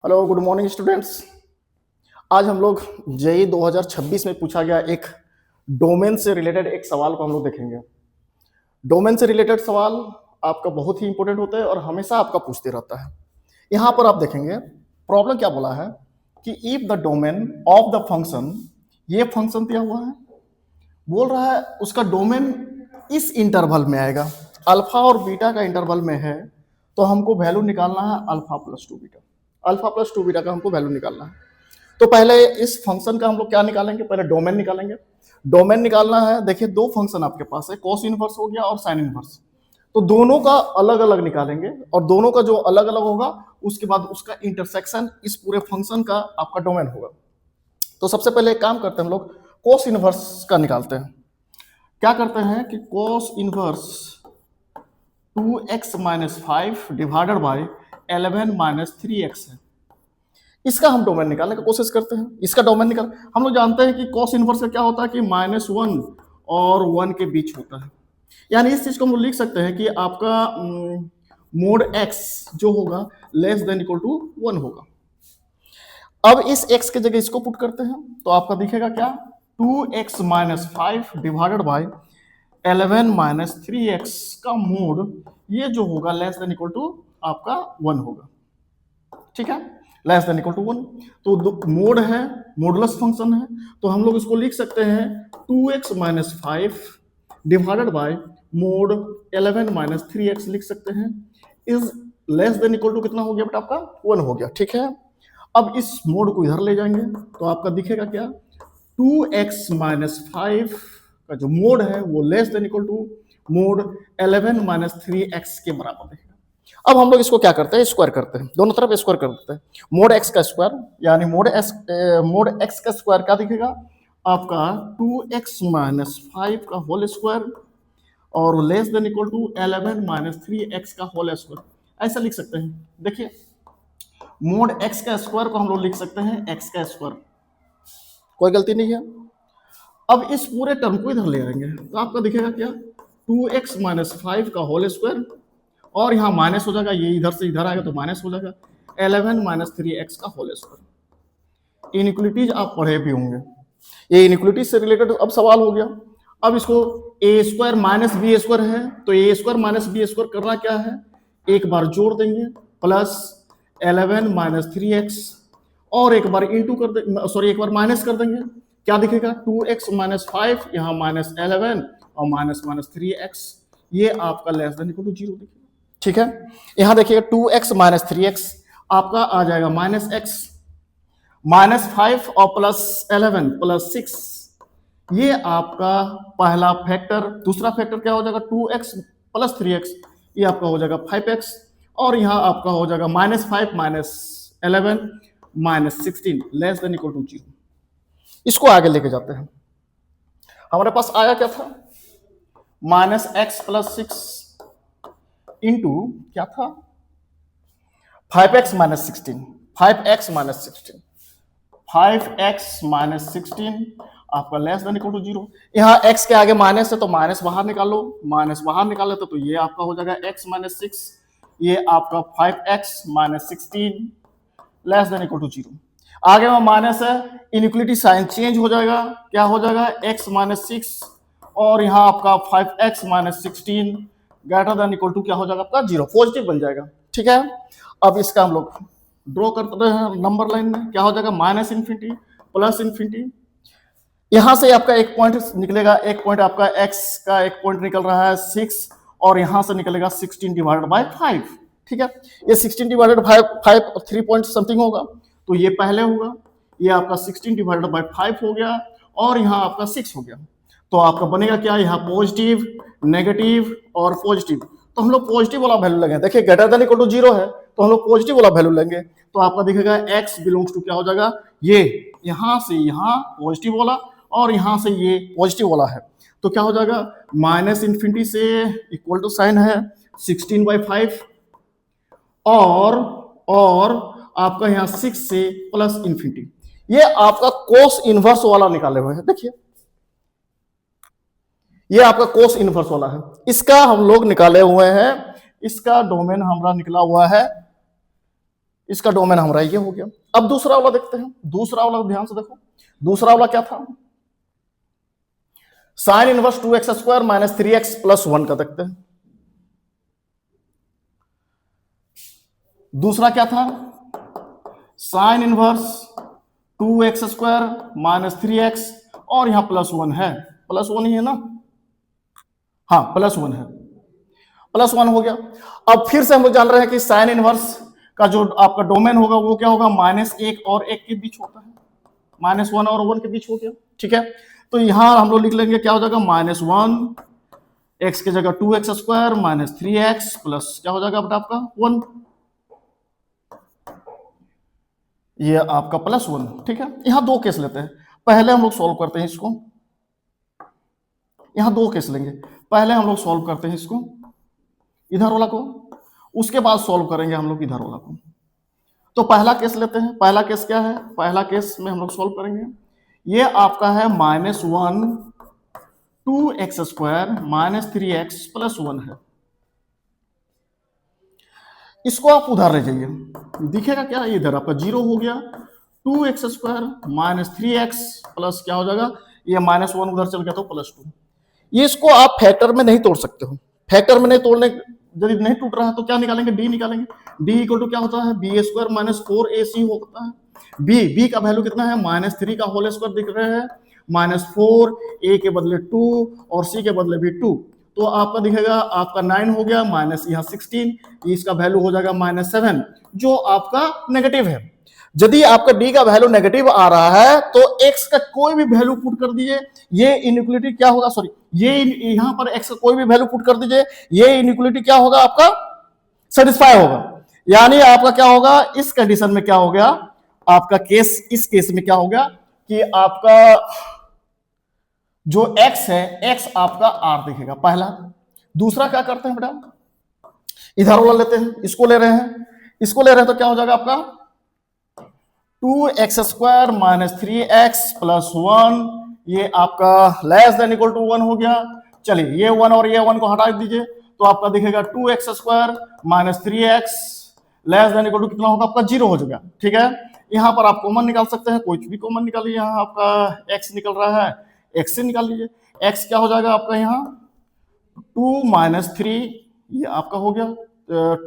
Hello good morning students. आज हम लोग जेई 2026 में पूछा गया एक डोमेन से रिलेटेड एक सवाल को हम लोग देखेंगे। डोमेन से रिलेटेड सवाल आपका बहुत ही इंपॉर्टेंट होता है और हमेशा आपका पूछते रहता है। यहाँ पर आप देखेंगे प्रॉब्लम क्या बोला है कि if the domain of the function, ये फंक्शन दिया हुआ है, बोल रहा है उसका डोमेन इस इंटरवल में आएगा, अल्फा और बीटा का इंटरवल में है, तो हमको वैल्यू निकालना है alpha plus two beta. Alpha plus two beta का हमको वैल्यू निकालना है। तो पहले इस फंक्शन का हम लोग क्या निकालेंगे, पहले डोमेन निकालेंगे। डोमेन निकालना है, देखिए दो फंक्शन आपके पास है, कॉस इनवर्स हो गया और साइन इनवर्स। तो दोनों का अलग अलग निकालेंगे और दोनों का जो अलग अलग होगा उसके बाद उसका इंटरसेक्शन इस पूरे फंक्शन का आपका डोमेन होगा। तो सबसे पहले एक काम करते हैं हम लोग, कॉस इनवर्स का निकालते हैं। क्या करते हैं कि cos inverse 2x minus 5 divided by 11 minus 3x है। इसका हम डोमेन निकालने की कोशिश करते हैं। इसका डोमेन निकाल, हम लोग जानते हैं कि कॉस इनवर्स का क्या होता है कि -1 और 1 के बीच होता है। यानी इस चीज को हम लोग लिख सकते हैं कि आपका मोड x जो होगा लेस देन इक्वल टू 1 होगा। अब इस x के जगह इसको पुट करते हैं तो आपका दिखेगा क्या, 2x minus 5 divided by 11 minus 3x का मोड ये जो होगा लेस देन इक्वल टू आपका 1 होगा। ठीक है, लेस देन इक्वल टू 1। तो मोड है, मोडुलस फंक्शन है, तो हम लोग इसको लिख सकते हैं 2x minus 5 divided by mod 11 minus 3x लिख सकते हैं, is less than equal to कितना हो गया बेटा आपका 1 हो गया। ठीक है, अब इस मोड को इधर ले जाएंगे तो आपका दिखेगा क्या, 2x माइनस 5 का जो मोड है वो less than equal to mod 11 minus 3x के बराबर दिखेगा। अब हम लोग इसको क्या करते हैं, स्क्वायर करते हैं, दोनों तरफ स्क्वायर कर देते हैं। मोड एक्स का स्क्वायर यानी मोड एक्स का स्क्वायर क्या दिखेगा आपका 2x माइनस 5 का होल स्क्वायर और less than equal to 11 minus 3x का होल स्क्वायर, ऐसा लिख सकते हैं। देखिए मोड एक्स का स्क्वायर को हम लोग लिख सकते हैं एक्स का स्क्वायर, कोई गलती नहीं है। अब इस पूरे टर्म को इधर ले आएंगे तो आपका दिखेगा क्या, 2x माइनस 5 का होल स्क्वायर और यहाँ माइनस हो जाएगा, ये इधर से इधर आएगा तो माइनस हो जाएगा 11 माइनस 3x का होल स्क्वायर। इनइक्वलिटीज आप पढ़े भी होंगे, ये इनइक्वलिटीज से रिलेटेड अब सवाल हो गया। अब इसको ए स्क्वायर माइनस बी स्क्वायर है तो ए स्क्वायर माइनस बी स्क्वायर करना क्या है, एक बार जोड़ देंगे प्लस 11 माइनस 3x और एक बार इंटू कर देंगे, सॉरी एक बार माइनस कर देंगे, क्या दिखेगा 2x माइनस 5 यहाँ माइनस 11 और माइनस माइनस 3x, ये आपका लेस देन इक्वल टू 0 दिखेगा। ठीक है, यहां देखिएगा 2x माइनस 3x आपका आ जाएगा माइनस x माइनस 5 और प्लस 11 प्लस 6, ये आपका पहला फैक्टर। दूसरा फैक्टर क्या हो जाएगा 2x प्लस 3x, ये आपका हो जाएगा 5x और यहां आपका हो जाएगा minus 5 minus 11 minus 16 less than equal to 0। इसको आगे लेके जाते हैं, हमारे पास आया क्या था माइनस x प्लस 6 इंटू क्या था 5x minus 16, 5x minus 16, 5x minus 16 आपका लेस देन इक्वल टू 0। यहाँ x के आगे माइनस है तो माइनस बाहर निकालो, माइनस बाहर निकाले तो ये आपका हो जाएगा x माइनस 6, ये आपका 5x minus 16 less than equal to 0। आगे में माइनस है, इनइक्वलिटी साइन चेंज हो जाएगा, क्या हो जाएगा x माइनस 6 और यहाँ आपका 5x minus 16 greater than equal to क्या हो जाएगा आपका 0, पॉजिटिव बन जाएगा। ठीक है, अब इसका हम लोग ड्रॉ करते हैं नंबर लाइन में, क्या हो जाएगा माइनस इन्फिनिटी प्लस इन्फिनिटी, यहां से आपका एक पॉइंट निकलेगा, एक पॉइंट आपका x का एक पॉइंट निकल रहा है 6 और यहां से निकलेगा 16 डिवाइडेड बाय 5। ठीक है, ये 16 डिवाइडेड बाय 5 3 पॉइंट समथिंग होगा तो ये पहले होगा, ये आपका 16 डिवाइडेड बाय 5 हो गया और यहाँ आपका 6 हो गया, तो आपका बनेगा क्या, यहाँ पॉजिटिव नेगेटिव और पॉजिटिव, तो हम लोग पॉजिटिव वाला वैल्यू लेंगे। देखिए ग्रेटर देन इक्वल टू 0 है तो हम लोग पॉजिटिव वाला वैल्यू लेंगे, तो आपका दिखेगा x बिलोंग्स टू क्या हो जाएगा, ये यहां से यहां पॉजिटिव वाला और यहां से ये पॉजिटिव वाला है, तो क्या हो जाएगा माइनस इन्फिनिटी से इक्वल टू साइन है 16/5 और आपका यहाँ 6 से प्लस इन्फिनिटी, ये आपका कोस इनवर्स वाला निकाले हुए हैं। देखिए ये आपका कोस इनवर्स वाला है, इसका हम लोग निकाले हुए हैं, इसका डोमेन हमारा निकला हुआ है इसका डोमेन हमारा ये हो गया। अब दूसरा वाला देखते हैं। दूसरा वाला ध्यान से देखो, दूसरा वाला क्या था, sine inverse 2x² minus 3x plus 1 का देखते हैं। दूसरा क्या था, sine inverse 2x² minus 3x और यहां प्लस 1 है, प्लस 1 ही है ना, हाँ प्लस 1 है, प्लस 1 हो गया। अब फिर से हम लोग जान रहे हैं कि साइन इनवर्स का जो आपका डोमेन होगा वो क्या होगा, -1 और 1 के बीच होता है, -1 और 1 के बीच हो गया, ठीक है। तो यहां हम लोग लिख लेंगे क्या हो जाएगा, -1 x की जगह 2x² माइनस 3x प्लस क्या हो जाएगा बेटा आपका 1, ये आपका प्लस 1, ठीक है। यहां दो केस लेते हैं, पहले हम लोग सॉल्व करते हैं इसको, यहां दो केस लेंगे, पहले हम लोग सॉल्व करते हैं इसको इधर वाला को, उसके बाद सॉल्व करेंगे हम लोग इधर वाला को। तो पहला केस लेते हैं, पहला केस क्या है, पहला केस में हम लोग सॉल्व करेंगे, ये आपका है -1 2x² माइनस 3x प्लस 1 है। इसको आप उधर ले जाइए, दिखेगा क्या, इधर आपका 0 हो गया, 2x² माइनस 3x प्लस क्या हो जाएगा, ये -1 उधर चल गया तो +2। ये इसको आप फैक्टर में नहीं तोड़ सकते हो, फैक्टर में नहीं तोड़ने, यदि नहीं टूट रहा है तो क्या निकालेंगे, डी निकालेंगे। डी इक्वल टू क्या होता है, b² माइनस 4ac होता है। b का वैल्यू कितना है, -3 का होल स्क्वायर दिख रहे हैं, -4, a के बदले 2 और c के बदले भी 2, तो आपका दिखेगा आपका 9 हो गया, माइनस यहाँ 16, इसका वैल्यू हो जाएगा -7 जो आपका नेगेटिव है। यदि आपका डी का वैल्यू नेगेटिव आ रहा है तो एक्स का कोई भी वैल्यू पुट कर दीजिए, ये इनइक्वालिटी क्या होगा, सॉरी ये यहां पर एक्स का कोई भी वैल्यू पुट कर दीजिए, ये इनइक्वालिटी क्या होगा आपका सेटिस्फाई होगा। यानी आपका क्या होगा, इस कंडीशन में क्या हो गया आपका केस, इस केस में क्या हो गया कि आपका जो x है, x आपका r दिखेगा पहला। दूसरा क्या करते हैं बेटा, इधर वाला लेते हैं, इसको ले रहे हैं, इसको ले रहे हैं तो क्या हो जाएगा आपका 2x² माइनस 3x प्लस 1, ये आपका लेस देन इक्वल टू 1 हो गया। चलिए ये 1 और ये 1 को हटा दीजिए तो आपका दिखेगा 2x² minus 3x less than equal to कितना होगा आपका 0 हो जाएगा, ठीक है। यहां पर आप कॉमन निकाल सकते हैं, कोई भी कॉमन निकालिए, यहां आपका x निकल रहा है, x से निकाल लीजिए, x क्या हो जाएगा आपका यहाँ 2 माइनस 3, ये आपका हो गया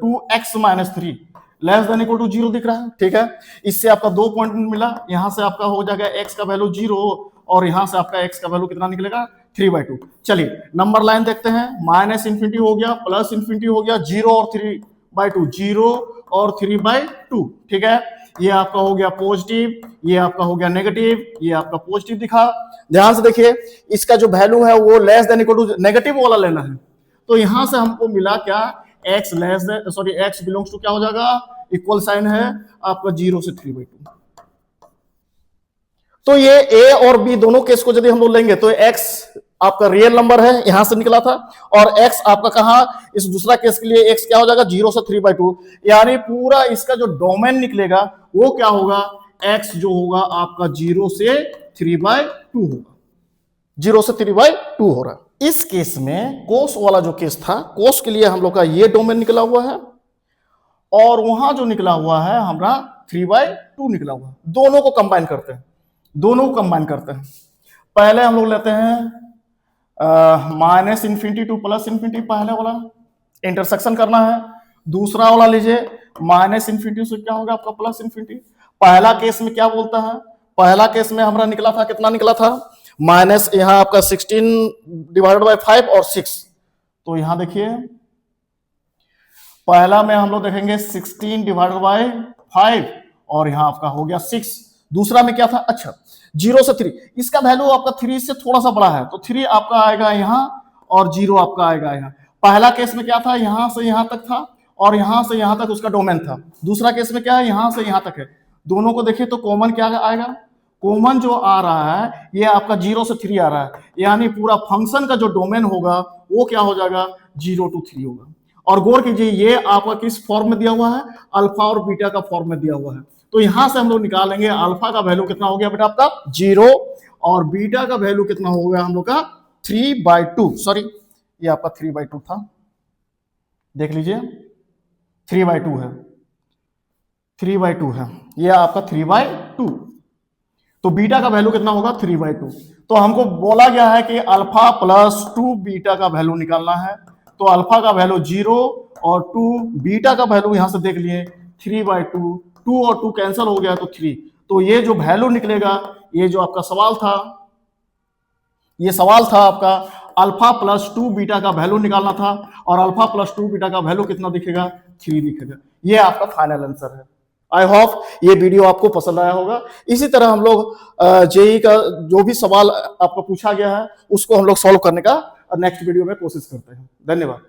2x minus 3 less than equal to 0 दिख रहा है, ठीक है। इससे आपका 2 पॉइंट मिला, यहां से आपका हो जाएगा x का वैल्यू 0 और यहां से आपका x का वैल्यू कितना निकलेगा 3/2। चलिए नंबर लाइन देखते हैं, -∞ हो गया, +∞ हो गया, 0 और 3/2, 0 और 3/2, ठीक है। ये आपका हो गया पॉजिटिव, ये आपका हो गया नेगेटिव, ये आपका पॉजिटिव दिखा। ध्यान से देखिए, इसका जो वैल्यू है वो less than equal to negative वाला लेना है, तो यहां से हमको मिला क्या, x less than, sorry x belongs to क्या हो जाएगा, इक्वल साइन है आपका 0 से 3/2। तो ये a और b दोनों केस को यदि हम लोग लेंगे तो x आपका रियल नंबर है, यहां से निकला था, और x आपका कहां, इस दूसरा केस के लिए x क्या हो जाएगा 0 से 3/2, यानी पूरा इसका जो डोमेन निकलेगा वो क्या होगा, x जो होगा आपका 0 से 3/2 होगा, 0 से 3/2 हो रहा है। इस केस में कोस वाला जो केस था, कोस के लिए हम लोग का ये डोमेन निकला हुआ है और वहां जो निकला हुआ है हमारा 3/2 निकला हुआ है। दोनों को कंबाइन करते हैं, दोनों को कंबाइन करते हैं। पहले हम लोग लेते हैं -∞ टू +∞, पहले वाला इंटरसेक्शन करना है। दूसरा वाला लीजिए, -∞ से क्या होगा आपका +∞। पहला केस में क्या बोलता है, पहला केस में हमारा निकला था, कितना निकला था, माइनस यहां आपका 16/5 और 6, तो यहां देखिए पहला में हम लोग देखेंगे 16/5 और यहां आपका हो गया 6। दूसरा में क्या था, अच्छा 0 से 3, इसका वैल्यू आपका 3 से थोड़ा सा बड़ा है तो 3 आपका आएगा यहां और 0 आपका आएगा यहाँ। पहला केस में क्या था, यहां से यहां तक था और यहां से यहां तक उसका डोमेन था। दूसरा केस में क्या है, यहां से यहां तक है। दोनों को देखिए तो कॉमन क्या आएगा, कॉमन जो आ रहा है ये आपका 0 से 3 आ रहा है, यानी पूरा फंक्शन का जो डोमेन होगा वो क्या हो जाएगा 0 to 3 होगा। और गौर कीजिए ये आपका किस फॉर्म में दिया हुआ है, अल्फा और बीटा का फॉर्म में दिया हुआ है। तो यहां से हम लोग निकालेंगे अल्फा का वैल्यू कितना हो गया बेटा आपका 0 और बीटा का वैल्यू कितना हो गया हम लोग का 3/2, सॉरी ये आपका 3/2 था, देख लीजिए 3/2 है, 3/2 है, ये आपका 3/2। तो बीटा का वैल्यू कितना होगा 3/2। तो हमको बोला गया है कि अल्फा प्लस 2 बीटा का वैल्यू निकालना है। तो अल्फा का वैल्यू 0 और 2, बीटा का वैल्यू यहां से देख लिए 3/2, 2 और 2 कैंसिल हो गया तो 3। तो ये जो वैल्यू निकलेगा, ये जो आपका सवाल था, ये सवाल था आपका अल्फा प्लस 2 बीटा का वैल्यू निकालना था, और अल्फा प्लस 2 बीटा का वैल्यू कितना दिखेगा 3 दिखेगा। ये आपका फाइनल आंसर है। आई होप ये वीडियो आपको पसंद आया होगा। इसी तरह हम लोग जेई का जो भी सवाल आपको पूछा गया है उसको हम लोग सॉल्व करने का नेक्स्ट वीडियो में कोशिश करते हैं। धन्यवाद।